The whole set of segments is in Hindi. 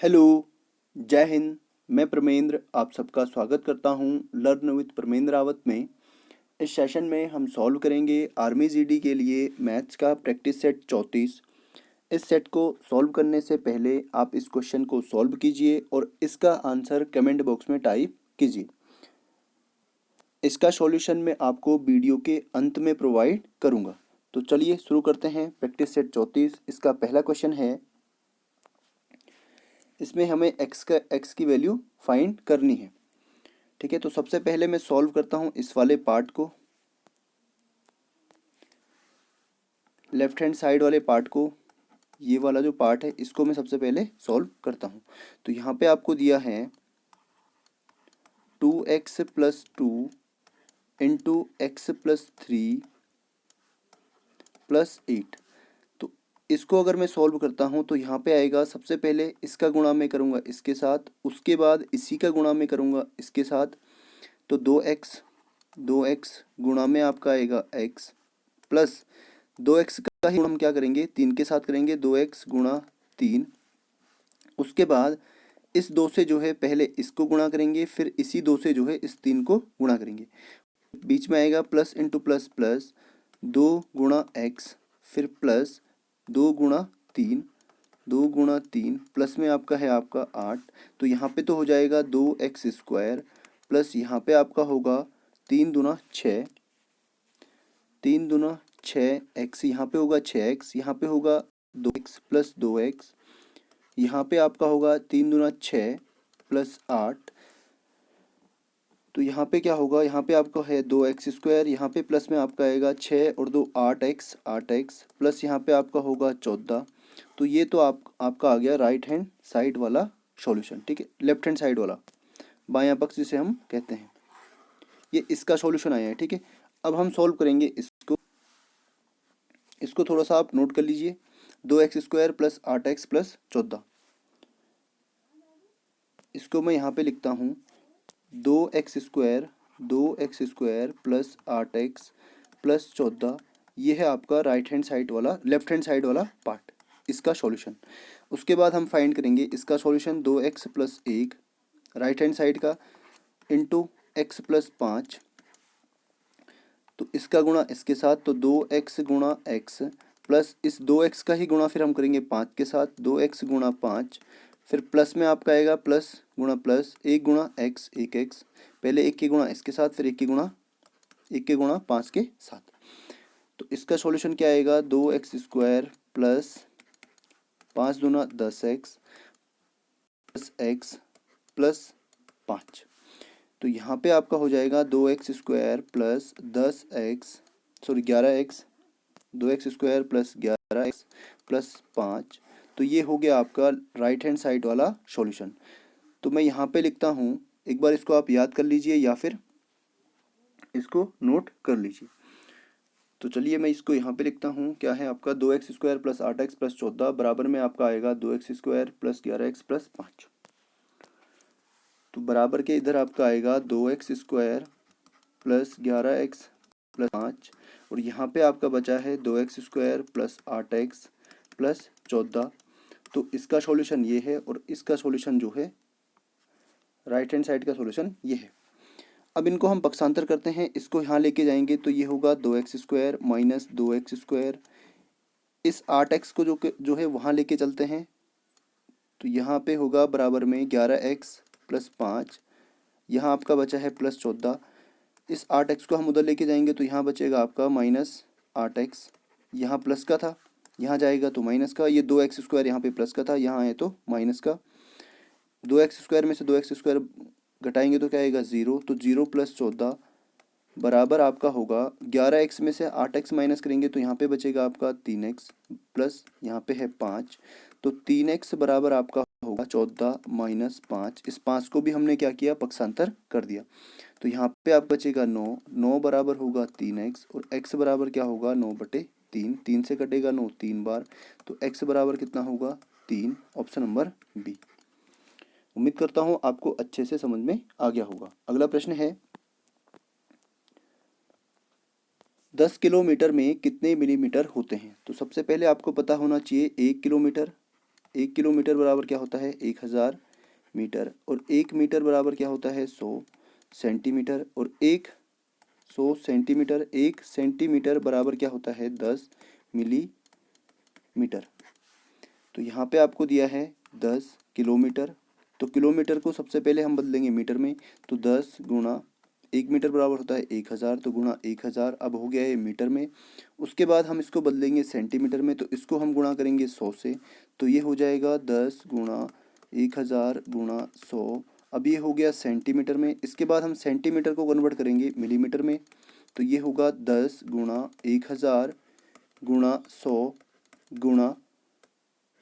हेलो, जय हिंद। मैं प्रमेंद्र आप सबका स्वागत करता हूं लर्न विद प्रमेंद्र रावत में। इस सेशन में हम सॉल्व करेंगे आर्मी जीडी के लिए मैथ्स का प्रैक्टिस सेट 34। इस सेट को सॉल्व करने से पहले आप इस क्वेश्चन को सॉल्व कीजिए और इसका आंसर कमेंट बॉक्स में टाइप कीजिए। इसका सॉल्यूशन मैं आपको वीडियो के अंत में प्रोवाइड करूँगा। तो चलिए शुरू करते हैं। प्रैक्टिस सेट 34 इसका पहला क्वेश्चन है। इसमें हमें एक्स की वैल्यू फाइंड करनी है। ठीक है, तो सबसे पहले मैं सॉल्व करता हूँ इस वाले पार्ट को, लेफ्ट हैंड साइड वाले पार्ट को। ये वाला जो पार्ट है इसको मैं सबसे पहले सॉल्व करता हूँ। तो यहाँ पे आपको दिया है 2x+2 इंटू x+3 + 8। तो इसको अगर मैं सॉल्व करता हूँ तो यहाँ पे आएगा, सबसे पहले इसका गुणा मैं करूँगा इसके साथ, उसके बाद इसी का गुणा मैं करूँगा इसके साथ। तो 2x गुणा में आपका आएगा x प्लस 2x का ही गुणा हम क्या करेंगे 3 के साथ करेंगे, 2x गुणा 3। उसके बाद इस 2 से जो है पहले इसको गुणा करेंगे, फिर इसी 2 से जो है इस 3 को गुणा करेंगे। बीच में आएगा प्लस इंटू प्लस प्लस 2 गुणा x, फिर प्लस 2 गुणा 3, 2 गुणा 3 प्लस में आपका है आपका 8। तो यहाँ पे तो हो जाएगा 2x² प्लस यहाँ पे आपका होगा 3 दूना 6, 3 दूना 6x, यहाँ पे होगा 6x, यहाँ पे होगा 2x प्लस 2x, यहाँ पे आपका होगा 3 दूना 6 प्लस 8। तो यहाँ पे क्या होगा, यहाँ पे आपका है 2x², यहाँ पे प्लस में आपका आएगा 6 और 2 8x प्लस यहाँ पे आपका होगा 14। तो ये तो आपका आ गया राइट हैंड साइड वाला सॉल्यूशन। ठीक है, लेफ्ट हैंड साइड वाला, बायां पक्ष जिसे हम कहते हैं, ये इसका सॉल्यूशन आया है। ठीक है, अब हम सॉल्व करेंगे इसको थोड़ा सा आप नोट कर लीजिए। 2x² प्लस 8x प्लस 14, इसको मैं यहाँ पे लिखता हूँ 2x² प्लस 8x प्लस 14। ये है आपका राइट हैंड साइड वाला, लेफ्ट हैंड साइड वाला पार्ट, इसका सॉल्यूशन। उसके बाद हम फाइंड करेंगे इसका solution 2x plus 1 right hand side का इंटू x प्लस 5। तो इसका गुणा इसके साथ, तो 2x गुणा x प्लस इस 2x का ही गुणा फिर हम करेंगे 5 के साथ, 2x गुणा 5, फिर प्लस में आपका आएगा प्लस गुणा प्लस 1 गुणा x, 1x, पहले 1 के गुणा इसके साथ, फिर 1 के गुणा 5 के साथ। तो इसका सॉल्यूशन क्या आएगा, 2x² प्लस 5 दूना 10x प्लस x प्लस 5। तो यहाँ पे आपका हो जाएगा 2x² plus 11x, 2x² plus 11x plus 5। तो ये हो गया आपका राइट हैंड साइड वाला सॉल्यूशन। तो मैं यहाँ पे लिखता हूँ, एक बार इसको आप याद कर लीजिए या फिर इसको नोट कर लीजिए। तो चलिए मैं इसको यहाँ पे लिखता हूँ, क्या है आपका 2x² प्लस 8x प्लस 14 बराबर में आपका आएगा 2x² प्लस 11x प्लस 5। तो बराबर के इधर आपका आएगा 2x² प्लस 11x प्लस 5, और यहाँ पे आपका बचा है 2x² प्लस 8x प्लस 14। तो इसका सॉल्यूशन ये है और इसका सॉल्यूशन जो है राइट हैंड साइड का सॉल्यूशन ये है। अब इनको हम पक्षांतर करते हैं, इसको यहाँ लेके जाएंगे तो ये होगा 2x² माइनस 2x²। इस 8x को जो है वहाँ लेके चलते हैं, तो यहाँ पे होगा बराबर में 11x प्लस 5, यहाँ आपका बचा है प्लस 14। इस 8x को हम उधर लेके जाएंगे तो यहाँ बचेगा आपका माइनस 8x, यहाँ प्लस का था यहाँ जाएगा तो माइनस का, ये 2x² यहाँ पे प्लस का था यहाँ है तो माइनस का। 2x² में से 2x² घटाएंगे तो क्या आएगा 0, तो 0 प्लस 14 बराबर आपका होगा 11x में से 8x माइनस करेंगे तो यहाँ पे बचेगा आपका 3x प्लस यहाँ पे है 5। तो 3x बराबर आपका होगा 14 माइनस 5। इस 5 को भी हमने क्या किया, पक्षांतर कर दिया। तो यहाँ पे आप बचेगा 9 बराबर होगा 3x, और x बराबर क्या होगा 9/3, 3 से कटेगा 9 3 बार, तो x बराबर कितना होगा 3, ऑप्शन नंबर बी। उम्मीद करता हूँ आपको अच्छे से समझ में आ गया होगा। अगला प्रश्न है 10 किलोमीटर में कितने मिलीमीटर होते हैं। तो सबसे पहले आपको पता होना चाहिए 1 किलोमीटर, 1 किलोमीटर बराबर क्या होता है 1000 मीटर, और 1 मीटर बराबर क्या होता है 100 सेंटीमीटर, और 100 सेंटीमीटर, 1 सेंटीमीटर बराबर क्या होता है 10 मिलीमीटर। तो यहाँ पे आपको दिया है 10 किलोमीटर, तो किलोमीटर को सबसे पहले हम बदलेंगे मीटर में, तो 10 गुणा 1 मीटर बराबर होता है 1000, तो गुणा 1000 अब हो गया है मीटर में। उसके बाद हम इसको बदलेंगे सेंटीमीटर में, तो इसको हम गुणा करेंगे 100 से, तो ये हो जाएगा 10 गुणा 1000 गुणा 100। अब ये हो गया सेंटीमीटर में। इसके बाद हम सेंटीमीटर को कन्वर्ट करेंगे मिलीमीटर में, तो ये होगा 10 गुणा 1000 गुणा 100 गुणा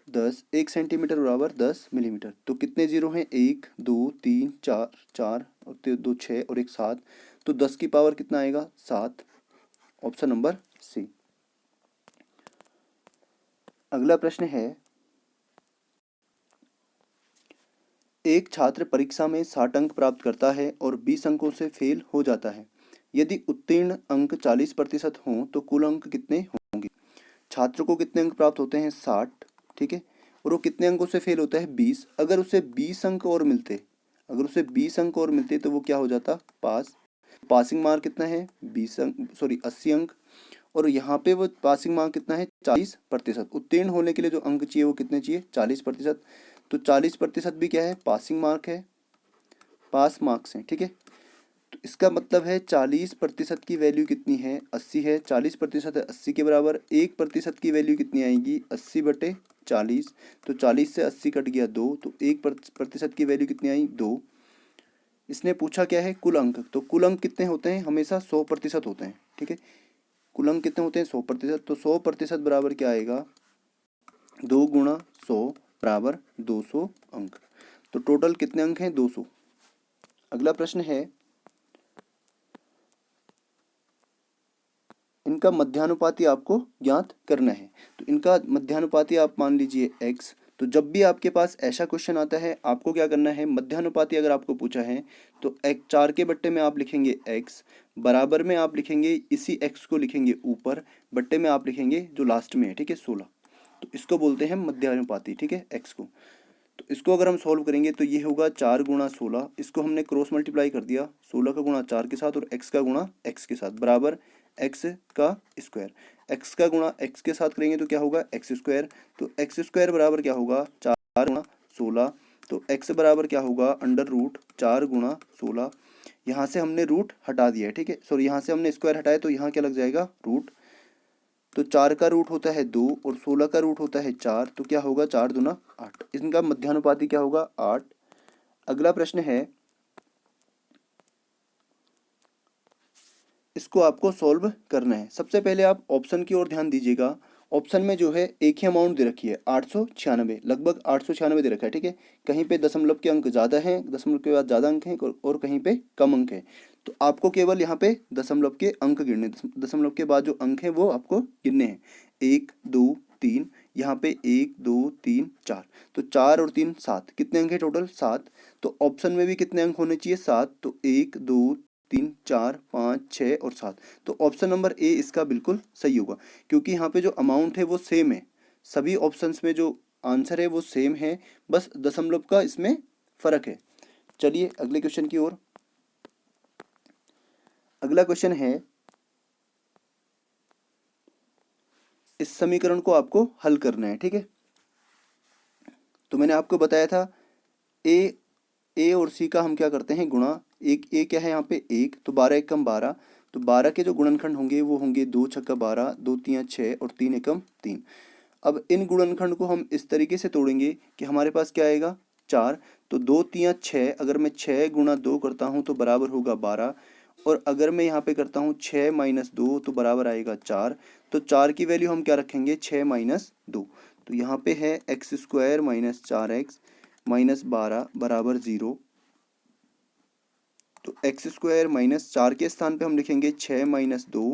10, 1 सेंटीमीटर बराबर 10 मिलीमीटर। तो कितने जीरो हैं 1 2 3 4, 4 और 2 6 और 1 7, तो 10 की पावर कितना आएगा 7। Option number C. अगला प्रश्न है, एक छात्र परीक्षा में 60 अंक प्राप्त करता है और 20 अंकों से फेल हो जाता है। यदि उत्तीर्ण अंक 40% हों तो कुल अंक कितने होंगे। छात्र को कितने अंक प्राप्त होते हैं 60, ठीक है, और वो कितने अंकों से फेल होता है 20। अगर उसे 20 अंक और मिलते, अगर उसे 20 अंक और मिलते तो वो क्या हो जाता पास। पासिंग मार्क कितना है 20 अंक, सॉरी 80 अंक, और यहाँ पे वो पासिंग मार्क कितना है 40%। उत्तीर्ण होने के लिए जो अंक चाहिए वो कितने चाहिए 40%। तो 40% भी क्या है पासिंग मार्क है, पास मार्क्स हैं, ठीक है। तो इसका मतलब है 40% की वैल्यू कितनी है 80 है, 40% है 80 के बराबर, 1% की वैल्यू कितनी आएगी 80/40। तो 40 से 80 कट गया 2, तो 1% की वैल्यू कितनी आई 2। इसने पूछा क्या है कुल अंक, तो कुल अंक कितने होते हैं हमेशा 100% होते हैं, ठीक है। कुल अंक कितने होते हैं 100%, तो 100% बराबर क्या आएगा 2 गुणा 100 बराबर 200 अंक। तो टोटल कितने अंक हैं 200। अगला प्रश्न है, इनका मध्यानुपाती आपको ज्ञात करना है। तो इनका मध्यानुपाती आप मान लीजिए x। तो जब भी आपके पास ऐसा क्वेश्चन आता है आपको क्या करना है, मध्यानुपाती अगर आपको पूछा है तो 4 के बट्टे में आप लिखेंगे x, बराबर में आप लिखेंगे इसी x को लिखेंगे ऊपर, बट्टे में आप लिखेंगे जो लास्ट में है, ठीक है 16। तो इसको बोलते हैं मध्यानुपाती, ठीक है x को। तो इसको अगर हम सॉल्व करेंगे तो ये होगा 4 गुणा 16, इसको हमने क्रॉस मल्टीप्लाई कर दिया 16 का गुणा 4 के साथ और x का गुणा x के साथ बराबर x का स्क्वायर। x का गुणा x के साथ करेंगे तो क्या होगा x स्क्वायर। तो x स्क्वायर बराबर क्या होगा 4 गुणा 16, तो x बराबर क्या होगा अंडर रूट 4 गुणा 16। यहाँ से हमने रूट हटा दिया है, ठीक है, सॉरी यहाँ से हमने स्क्वायर हटाया तो यहाँ क्या लग जाएगा रूट। तो 4 का रूट होता है 2 और 16 का रूट होता है 4, तो क्या होगा 4 दूना 8। इनका मध्यानुपाती क्या होगा 8। अगला प्रश्न है, इसको आपको सॉल्व करना है। सबसे पहले आप ऑप्शन की ओर ध्यान दीजिएगा। ऑप्शन में जो है एक ही अमाउंट दे रखी है 896, लगभग 896 दे रखा है, ठीक है। कहीं पे दशमलव के अंक ज़्यादा हैं, दशमलव के बाद ज़्यादा अंक हैं, और कहीं पे कम अंक है। तो आपको केवल यहाँ पे दशमलव के अंक गिनने, दशमलव के बाद जो अंक हैं वो आपको गिनने हैं 1 2 3, यहाँ पे 1 2 3 4, तो 4 और 3 7, कितने अंक है टोटल 7। तो ऑप्शन में भी कितने अंक होने चाहिए 7, तो 1 2 3 4 5 6 और 7। तो ऑप्शन नंबर ए इसका बिल्कुल सही होगा, क्योंकि यहाँ पे जो अमाउंट है वो सेम है, सभी ऑप्शंस में जो आंसर है वो सेम है, बस दशमलव का इसमें फर्क है। चलिए अगले क्वेश्चन की ओर। अगला क्वेश्चन है, इस समीकरण को आपको हल करना है, ठीक है। तो मैंने आपको बताया था ए और सी का हम क्या करते हैं गुणा। एक ए क्या है यहाँ पे 1, तो 12 एकम 12, तो 12 के जो गुणनखंड होंगे वो होंगे 2 छक्का 12, 2 तियाँ 6 और 3 एकम 3। अब इन गुणनखंड को हम इस तरीके से तोड़ेंगे कि हमारे पास क्या आएगा 4, तो 2 तियाँ 6, अगर मैं 6 गुणा 2 करता हूँ तो बराबर होगा 12, और अगर मैं यहाँ पे करता हूँ 6 माइनस 2 तो बराबर आएगा 4। तो 4 की वैल्यू हम क्या रखेंगे 6 माइनस 2, तो यहाँ पे है x square minus 4x minus 12 बराबर 0। तो एक्स स्क्वायर माइनस 4 के स्थान पे हम लिखेंगे 6 माइनस 2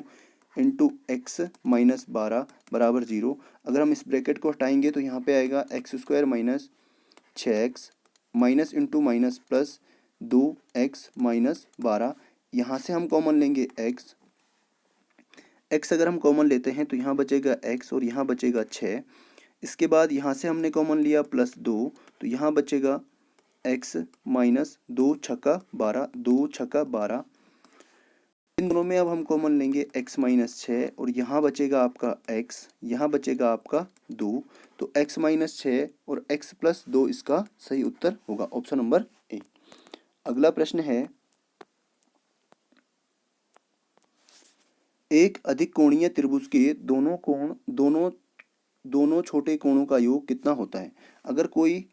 इंटू एक्स माइनस 12 बराबर 0। अगर हम इस ब्रैकेट को हटाएंगे तो यहाँ पे आएगा x square minus 6x minus into minus plus 2x minus 12। यहाँ से हम कॉमन लेंगे x अगर हम कॉमन लेते हैं तो यहाँ बचेगा x और यहाँ बचेगा 6। इसके बाद यहाँ से हमने कॉमन लिया +2, तो यहाँ बचेगा x माइनस 2 छक्का 12, 2 छक्का 12। इन दोनों में अब हम कॉमन लेंगे x माइनस 6 और यहाँ बचेगा आपका x, यहाँ बचेगा आपका 2। तो x माइनस 6 और x प्लस 2 इसका सही उत्तर होगा, ऑप्शन नंबर ए। अगला प्रश्न है, एक अधिक कोणीय त्रिभुज के दोनों छोटे कोणों का योग कितना होता है। अगर कोई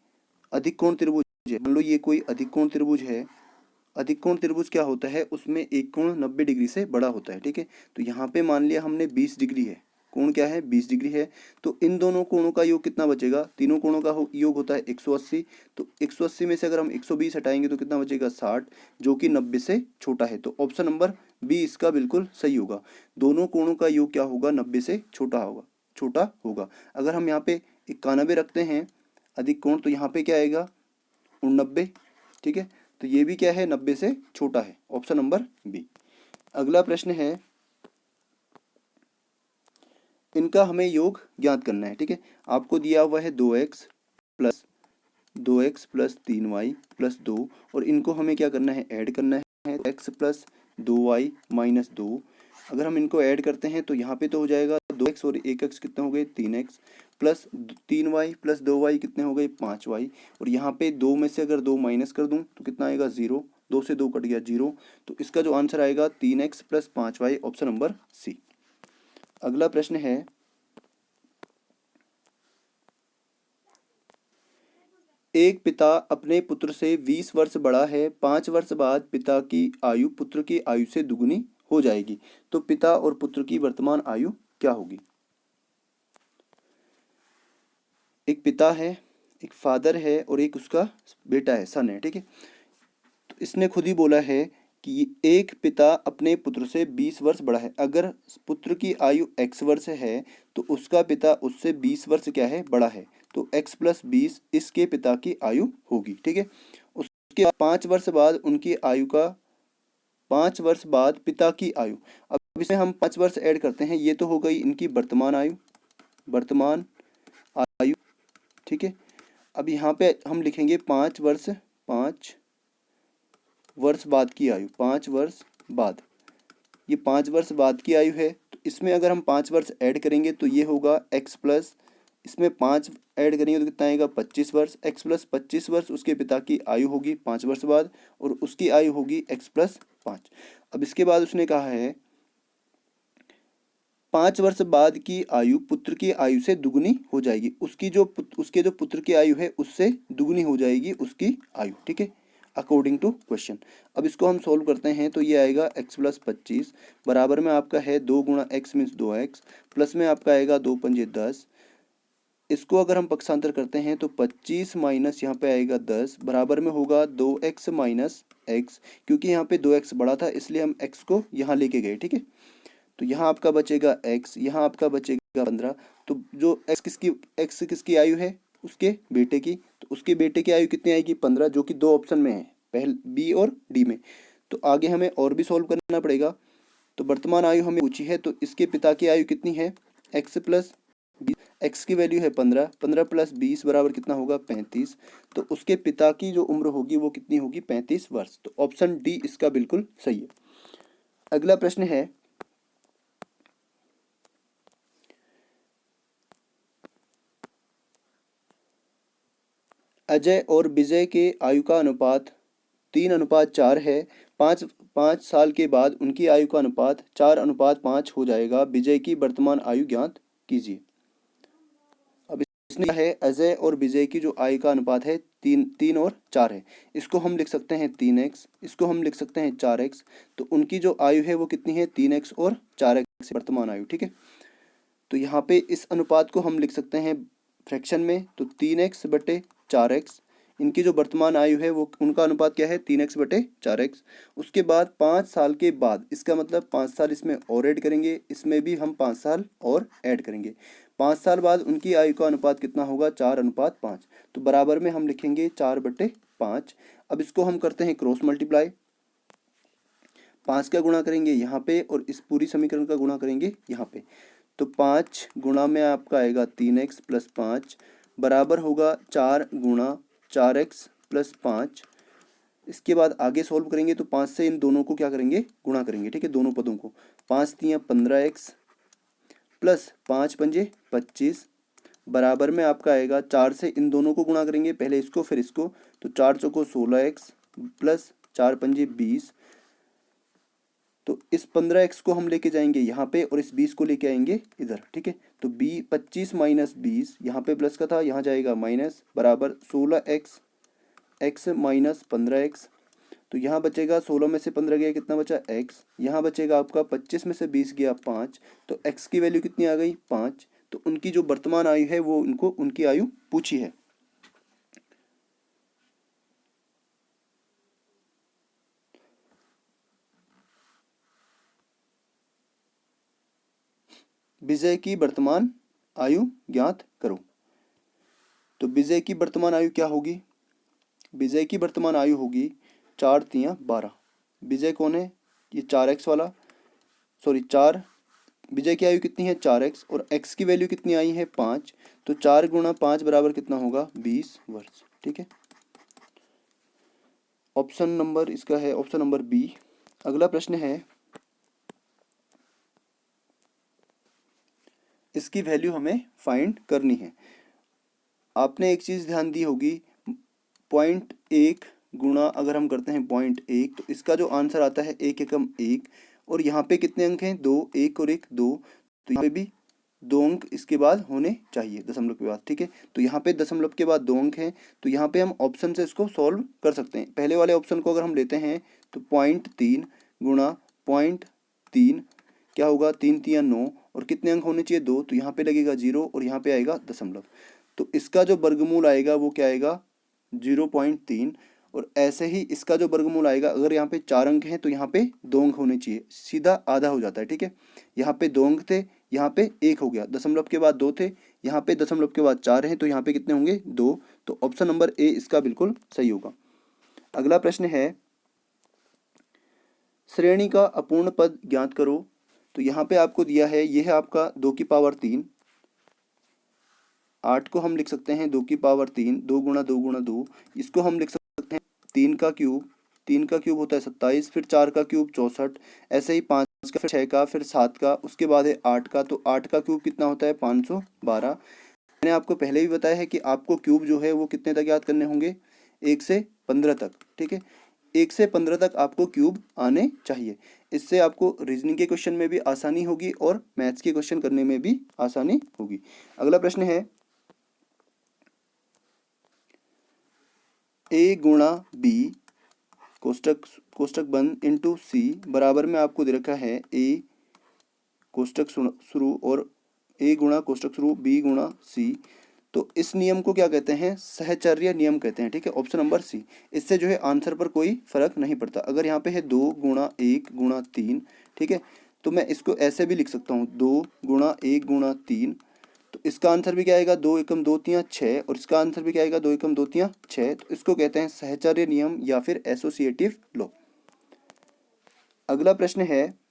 अधिक कोण त्रिभुज है, मान लो ये कोई अधिक कोण त्रिभुज है, अधिक कोण त्रिभुज क्या होता है, उसमें एक कोण 90 डिग्री से बड़ा होता है, ठीक है। तो यहाँ पे मान लिया हमने 20 डिग्री है, कोण क्या है 20 डिग्री है, तो इन दोनों कोणों का योग कितना बचेगा, तीनों कोणों का योग होता है 180। तो 180 में से अगर हम 120 हटाएंगे तो कितना बचेगा 60, जो कि 90 से छोटा है। तो ऑप्शन नंबर बी इसका बिल्कुल सही होगा, दोनों कोणों का योग क्या होगा 90 से छोटा होगा। अगर हम यहाँ पे 91 रखते हैं अधिक कोण, तो यहाँ पे क्या आएगा 89, ठीक है। तो ये भी क्या है 90 से छोटा है, ऑप्शन नंबर बी। अगला प्रश्न है, इनका हमें योग ज्ञात करना है, ठीक है। आपको दिया हुआ है 2x प्लस 3y प्लस 2, और इनको हमें क्या करना है ऐड करना है, x प्लस 2y माइनस 2। अगर हम इनको ऐड करते हैं तो यहाँ पे तो हो जाएगा 2x और 1x कितने हो गए 3x, plus 3y plus 2y कितने हो गए 5y, और यहाँ पे 2 में से अगर 2 माइनस कर दूँ तो कितना आएगा 0, 2 से 2 कट गया 0। तो इसका जो आंसर आएगा 3x plus 5y, option number C. अगला प्रश्न है, एक पिता अपने पुत्र से 20 वर्ष बड़ा है, 5 वर्ष बाद पिता की आयु पुत्र की आयु से दुगुनी हो जाएगी, तो पिता और पुत्र की वर्तमान आयु क्या होगी। एक पिता है, एक फादर है और एक उसका बेटा है, सन है, ठीक है। तो इसने खुद ही बोला है कि एक पिता अपने पुत्र से 20 वर्ष बड़ा है। अगर पुत्र की आयु x वर्ष है तो उसका पिता उससे 20 वर्ष क्या है बड़ा है, तो x प्लस 20 इसके पिता की आयु होगी, ठीक है। उसके 5 वर्ष बाद उनकी आयु का 5 वर्ष बाद पिता की आयु, अब इसमें हम 5 वर्ष ऐड करते हैं, ये तो हो गई इनकी वर्तमान आयु, ठीक है। अब यहाँ पे हम लिखेंगे 5 वर्ष बाद की आयु, 5 वर्ष बाद, ये 5 वर्ष बाद की आयु है। तो इसमें अगर हम 5 वर्ष ऐड करेंगे तो ये होगा x प्लस, इसमें 5 ऐड करेंगे तो कितना आएगा 25 वर्ष, x प्लस 25 वर्ष उसके पिता की आयु होगी 5 वर्ष बाद, और उसकी आयु होगी x प्लस 5। अब इसके बाद उसने कहा है 5 वर्ष बाद की आयु पुत्र की आयु से दुगुनी हो जाएगी, उसके जो पुत्र की आयु है उससे दुगुनी हो जाएगी उसकी आयु, ठीक है, अकॉर्डिंग टू क्वेश्चन। अब इसको हम सोल्व करते हैं तो ये आएगा x प्लस 25 बराबर में आपका है 2 गुणा x मीन्स 2x, प्लस में आपका आएगा 2 पंजे 10। इसको अगर हम पक्षांतर करते हैं तो 25 माइनस यहाँ पे आएगा 10 बराबर में होगा 2x माइनस x, क्योंकि यहाँ पे 2x बड़ा था इसलिए हम x को यहाँ लेके गए, ठीक है। तो यहाँ आपका बचेगा x, यहाँ आपका बचेगा 15। तो जो x किसकी आयु है उसके बेटे की, तो उसके बेटे की आयु कितनी आएगी 15, जो कि 2 ऑप्शन में है, पहले बी और डी में। तो आगे हमें और भी सॉल्व करना पड़ेगा। तो वर्तमान आयु हमें पूछी है, तो इसके पिता की आयु कितनी है x प्लस 20, x की वैल्यू है 15, 15 प्लस 20 बराबर कितना होगा 35। तो उसके पिता की जो उम्र होगी वो कितनी होगी 35 वर्ष। तो ऑप्शन डी इसका बिल्कुल सही है। अगला प्रश्न है, अजय और विजय के आयु का अनुपात 3:4 है। 5 साल के बाद उनकी आयु का अनुपात 4:5 हो जाएगा। विजय की वर्तमान आयु ज्ञात कीजिए। अब इसने है अजय और विजय की जो आयु का अनुपात है 3 और 4 है। इसको हम लिख सकते हैं 3x, इसको हम लिख सकते हैं 4x। तो उनकी जो आयु है वो कितनी है 3x और 4x वर्तमान आयु, ठीक है। तो यहाँ पे इस अनुपात को हम लिख सकते हैं फ्रैक्शन में, तो 3x बटे 4x, इनकी जो वर्तमान आयु है वो उनका अनुपात क्या है 3x बटे 4x। उसके बाद 5 साल के बाद, इसका मतलब 5 साल इसमें और ऐड करेंगे, इसमें भी हम 5 साल और ऐड करेंगे। 5 साल बाद उनकी आयु का अनुपात कितना होगा 4:5। तो बराबर में हम लिखेंगे 4/5। अब इसको हम करते हैं क्रॉस मल्टीप्लाई, 5 का गुणा करेंगे यहाँ पे और इस पूरी समीकरण का गुणा करेंगे यहाँ पे। तो 5 गुणा में आपका आएगा 3x प्लस 5 बराबर होगा 4 गुणा 4x प्लस 5। इसके बाद आगे सॉल्व करेंगे तो 5 से इन दोनों को क्या करेंगे, गुणा करेंगे, ठीक है, दोनों पदों को। 5 तियाँ 15x प्लस 5 पंजे 25 बराबर में आपका आएगा 4 से इन दोनों को गुणा करेंगे, पहले इसको फिर इसको, तो 4 चौको 16x प्लस 4 पंजे 20। तो इस 15x को हम लेके जाएंगे यहाँ पे और इस 20 को लेके आएंगे इधर, ठीक है। तो 25 माइनस 20 यहाँ पे प्लस का था, यहाँ जाएगा माइनस, बराबर 16x x माइनस 15x। तो यहाँ बचेगा 16 में से 15 गया कितना बचा x, यहाँ बचेगा आपका 25 में से 20 गया 5। तो x की वैल्यू कितनी आ गई 5। तो उनकी जो वर्तमान आयु है वो उनको उनकी आयु पूछी है। विजय की वर्तमान आयु ज्ञात करो। तो विजय की वर्तमान आयु क्या होगी, विजय की वर्तमान आयु होगी 4 तियाँ 12। विजय कौन है, ये 4x वाला, सॉरी 4, विजय की आयु कितनी है 4x और x की वैल्यू कितनी आई है 5। तो 4 गुणा 5 बराबर कितना होगा 20 वर्ष, ठीक है। ऑप्शन नंबर इसका है ऑप्शन नंबर बी। अगला प्रश्न है, इसकी वैल्यू हमें फाइंड करनी है। आपने एक चीज़ ध्यान दी होगी, 0.1 गुणा अगर हम करते हैं 0.1 तो इसका जो आंसर आता है 1 एकम 1। और यहाँ पे कितने अंक हैं 2, 1 और 1 2। तो यहाँ पे भी 2 अंक इसके बाद होने चाहिए दशमलव के बाद, ठीक है। तो यहाँ पे दशमलव के बाद 2 अंक हैं, तो यहाँ पे हम ऑप्शन से इसको सॉल्व कर सकते हैं। पहले वाले ऑप्शन को अगर हम लेते हैं तो 0.3 गुणा 0.3 क्या होगा, 3 तियाँ 9 और कितने अंक होने चाहिए 2। तो यहाँ पे लगेगा 0 और यहाँ पे आएगा दशमलव। तो इसका जो वर्गमूल आएगा वो क्या आएगा 0.3। और ऐसे ही इसका जो वर्गमूल आएगा, अगर यहाँ पे 4 अंक हैं तो यहाँ पे 2 अंक होने चाहिए, सीधा आधा हो जाता है, ठीक है। यहाँ पे 2 अंक थे, यहाँ पे 1 हो गया, दशमलव के बाद 2 थे, यहाँ पे दशमलव के बाद 4 हैं, तो यहाँ पे कितने होंगे 2। तो ऑप्शन नंबर ए इसका बिल्कुल सही होगा। अगला प्रश्न है, श्रेणी का अपूर्ण पद ज्ञात करो। तो यहाँ पे आपको दिया है, ये है आपका 2 की पावर 3, 8 को हम लिख सकते हैं 2 की पावर 3, 2 गुणा 2 गुणा 2। इसको हम लिख सकते हैं 3 का क्यूब, 3 का क्यूब होता है 27, फिर 4 का क्यूब 64, ऐसे ही 5 का, फिर 6 का, फिर 7 का, उसके बाद है 8 का। तो 8 का क्यूब कितना होता है 512। मैंने आपको पहले भी बताया है कि आपको क्यूब जो है वो कितने तक याद करने होंगे, 1 से 15 तक, ठीक है। 1 से 15 तक आपको क्यूब आने चाहिए। इससे आपको रीजनिंग के क्वेश्चन में भी आसानी होगी और मैथ्स के क्वेश्चन करने में भी आसानी होगी। अगला प्रश्न है, ए गुणा बी कोष्टक कोष्टक बंद इंटू सी बराबर में आपको दे रखा है ए कोष्टक शुरू और ए गुणा कोष्टक शुरू बी गुणा सी। तो इस नियम को क्या कहते हैं, सहचर्य नियम कहते हैं, ठीक है, ऑप्शन नंबर सी। इससे जो है आंसर पर कोई फर्क नहीं पड़ता। अगर यहाँ पे है 2 गुणा 1 गुणा 3, ठीक है, तो मैं इसको ऐसे भी लिख सकता हूँ 2 गुणा 1 गुणा 3। तो इसका आंसर भी क्या आएगा 2 एकम 2 तियाँ 6 और इसका आंसर भी क्या आएगा 2 एकम 2 तियाँ 6। तो इसको कहते हैं सहचर्य नियम या फिर एसोसिएटिव लॉ। अगला प्रश्न है,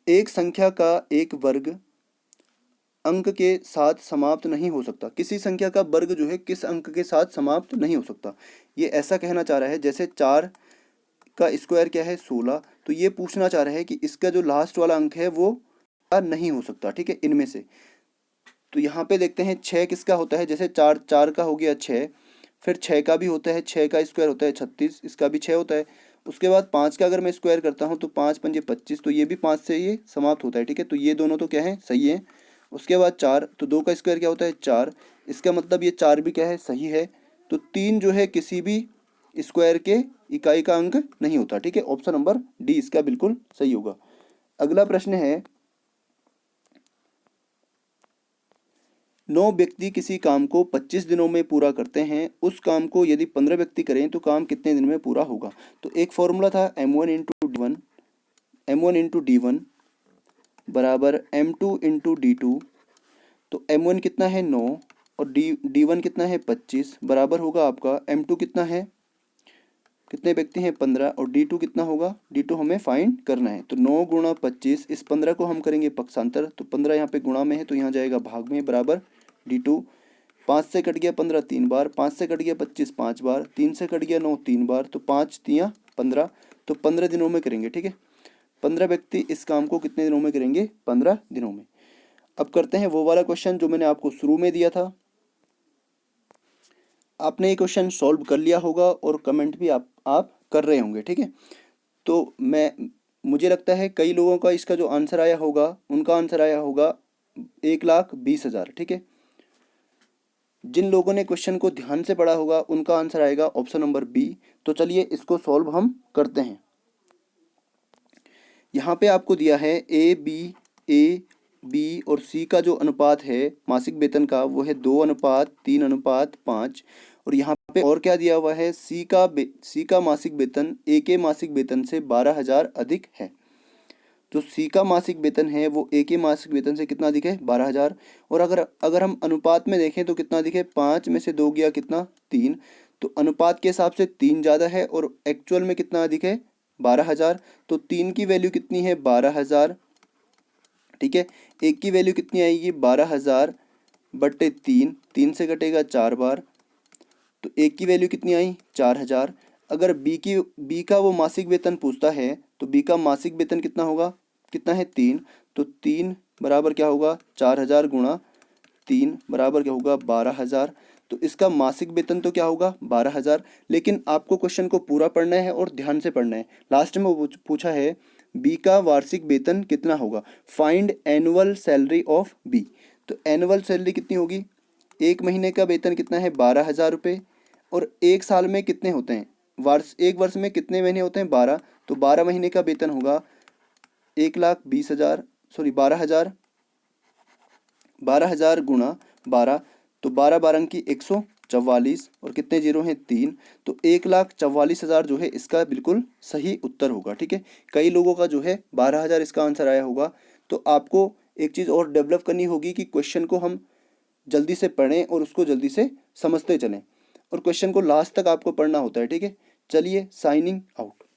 एक संख्या का एक वर्ग अंक के साथ समाप्त नहीं हो सकता। किसी संख्या का वर्ग जो है किस अंक के साथ समाप्त नहीं हो सकता। ये ऐसा कहना चाह रहा है, जैसे 4 का स्क्वायर क्या है 16, तो ये पूछना चाह रहा है कि इसका जो लास्ट वाला अंक है वो नहीं हो सकता, ठीक है, इनमें से। तो यहाँ पे देखते हैं 6 किसका होता है, जैसे 4 का हो गया 6, फिर 6 का भी होता है, 6 का स्क्वायर होता है 36, इसका भी 6 होता है। उसके बाद 5 का अगर मैं स्क्वायर करता हूँ तो 5 पंजे 25, तो ये भी 5 से ये समाप्त होता है, ठीक है। तो ये दोनों तो क्या है सही है। उसके बाद 4, तो 2 का स्क्वायर क्या होता है 4, इसका मतलब ये 4 भी क्या है सही है। तो 3 जो है किसी भी स्क्वायर के इकाई का अंक नहीं होता, ठीक है, ऑप्शन नंबर डी इसका बिल्कुल सही होगा। अगला प्रश्न है, 9 व्यक्ति किसी काम को 25 दिनों में पूरा करते हैं, उस काम को यदि 15 व्यक्ति करें तो काम कितने दिन में पूरा होगा। तो एक फॉर्मूला था m1 इंटू d1 बराबर m2 इंटू d2। तो m1 कितना है 9 और d1 कितना है 25 बराबर होगा आपका m2 कितना है कितने व्यक्ति हैं 15 और D2 कितना होगा, D2 हमें फाइंड करना है। तो 9 गुणा 25, इस 15 को हम करेंगे पक्षांतर, तो 15 यहाँ पे गुणा में है तो यहाँ जाएगा भाग में, बराबर D2। 5 से कट गया 15 3 बार, 5 से कट गया 25 5 बार, 3 से कट गया 9 3 बार, तो 5 तियाँ 15, तो 15 दिनों में करेंगे। ठीक है, 15 व्यक्ति इस काम को कितने दिनों में करेंगे, 15 दिनों में। अब करते हैं वो वाला क्वेश्चन जो मैंने आपको शुरू में दिया था। आपने ये क्वेश्चन सॉल्व कर लिया होगा और कमेंट भी आप कर रहे होंगे। ठीक है, तो मुझे लगता है कई लोगों का इसका जो आंसर आया होगा, उनका आंसर आया होगा 1,20,000। ठीक है, जिन लोगों ने क्वेश्चन को ध्यान से पढ़ा होगा उनका आंसर आएगा ऑप्शन नंबर बी। तो चलिए इसको सॉल्व हम करते हैं। यहाँ पे आपको दिया है ए बी और सी का जो अनुपात है मासिक वेतन का, वो है 2:3:5। और यहाँ पे और क्या दिया हुआ है, सी का मासिक वेतन ए के मासिक वेतन से 12,000 अधिक है। जो सी का मासिक वेतन है वो ए के मासिक वेतन से कितना अधिक है, 12,000। और अगर हम अनुपात में देखें तो कितना अधिक है, 5 में से 2 गया कितना, 3। तो अनुपात के हिसाब से 3 ज़्यादा है और एक्चुअल में कितना अधिक है, 12,000। तो 3 की वैल्यू कितनी है, 12,000। ठीक है, एक की वैल्यू कितनी आएगी, 12,000 बटे 3, 3 से कटेगा 4 बार, तो एक की वैल्यू कितनी आई, 4,000। अगर बी का वो मासिक वेतन पूछता है तो बी का मासिक वेतन कितना होगा, कितना है 3, तो 3 बराबर क्या होगा, 4,000 गुणा 3 बराबर क्या होगा, 12,000। तो इसका मासिक वेतन तो क्या होगा, 12,000। लेकिन आपको क्वेश्चन को पूरा पढ़ना है और ध्यान से पढ़ना है। लास्ट में वो पूछा है बी का वार्षिक वेतन कितना होगा, find annual salary of B. तो एनुअल सैलरी कितनी होगी, एक महीने का वेतन कितना है, 12,000 रुपये। और एक साल में कितने होते हैं, एक वर्ष में कितने महीने होते हैं, 12। तो 12 महीने का वेतन होगा 1,20,000, सॉरी 12,000, 12,000 गुणा 12, तो 12 12 की 144 और कितने जीरो हैं, 3। तो 1,44,000 जो है इसका बिल्कुल सही उत्तर होगा। ठीक है, कई लोगों का जो है 12,000 इसका आंसर आया होगा। तो आपको एक चीज़ और डेवलप करनी होगी कि क्वेश्चन को हम जल्दी से पढ़ें और उसको जल्दी से समझते चलें, और क्वेश्चन को लास्ट तक आपको पढ़ना होता है। ठीक है, चलिए साइनिंग आउट।